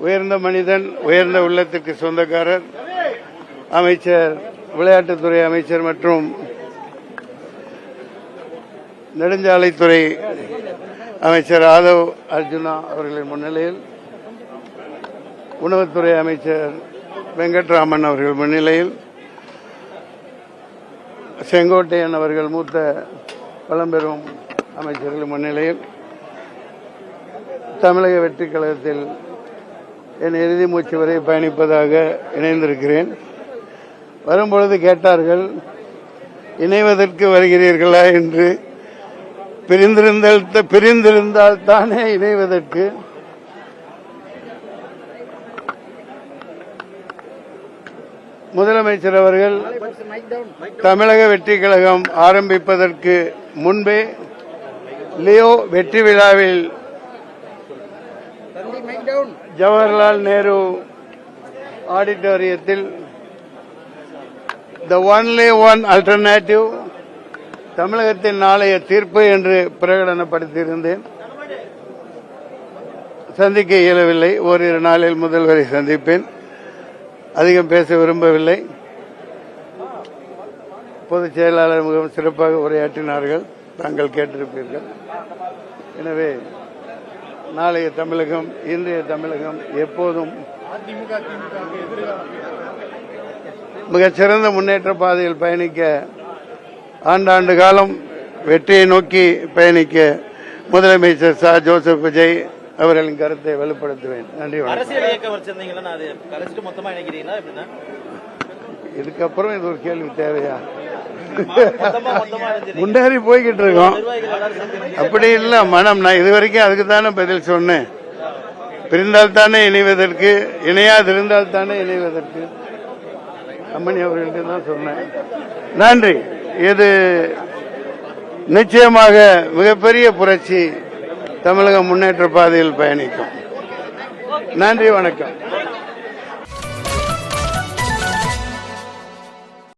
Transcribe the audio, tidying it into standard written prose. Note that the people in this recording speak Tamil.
உயர்ந்த மனிதன், உயர்ந்த உள்ளத்திற்கு சொந்தக்காரர், அமைச்சர், விளையாட்டுத்துறை அமைச்சர் மற்றும் நெடுஞ்சாலைத்துறை அமைச்சர் ஆதவ் அர்ஜுனா அவர்களின் முன்னிலையில், உணவுத்துறை அமைச்சர் வெங்கட்ராமன் அவர்கள் முன்னிலையில், செங்கோட்டையன் அவர்கள் மூத்த பழம்பெரும் அமைச்சர்கள் முன்னிலையில் தமிழக வெற்றி கழகத்தில் என் இறுதி மூச்சு வரை பயணிப்பதாக இணைந்திருக்கிறேன். வரும்பொழுது கேட்டார்கள், இணைவதற்கு வருகிறீர்களா என்று. பிரிந்திருந்தால் தானே இணைவதற்கு. முதலமைச்சர் அவர்கள் தமிழக வெற்றி கழகம் ஆரம்பிப்பதற்கு முன்பே லியோ வெற்றி விழாவில் ஜவஹர்லால் நேரு ஆடிட்டோரியத்தில் தி ஒன்லி ஒன் ஆல்டர்னேட்டிவ் தமிழகத்தின் நாளைய தீர்ப்பு என்று பிரகடனப்படுத்தியிருந்தேன். சந்திக்க இயலவில்லை. ஓரிரு நாளில் முதல்வரை சந்திப்பேன். அதிகம் பேச விரும்பவில்லை. பொதுச் செயலாளர் மிகவும் சிறப்பாக உரையாற்றினார்கள், தாங்கள் கேட்டிருப்பீர்கள். எனவே நாளைய தமிழகம், இன்றைய தமிழகம் எப்போதும் மிகச்சிறந்த முன்னேற்ற பாதையில் பயணிக்க, ஆண்டாண்டு காலம் வெற்றியை நோக்கி பயணிக்க முதலமைச்சர் ச. ஜோசப் விஜய் அவர்களின் கருத்தை வலுப்படுத்துவேன். நன்றி. இதுக்கப்புறம் இது ஒரு கேள்வி தேவையா? முன்னேறி போய்கிட்டு இருக்கோம். அப்படி இல்ல மனம். நான் இதுவரைக்கும் அதுக்கு தானே பதில் சொன்னேன். பிரிந்தால் தானே இணைவதற்கு, இணையாதிருந்தால் தானே இணைவதற்கு. அம்மணி அவர்கள்ட்ட தான் சொன்னேன். நன்றி. இது நிச்சயமாக மிகப்பெரிய புரட்சி தமிழக முன்னேற்ற பாதையில் பயணிக்கும். நன்றி, வணக்கம்.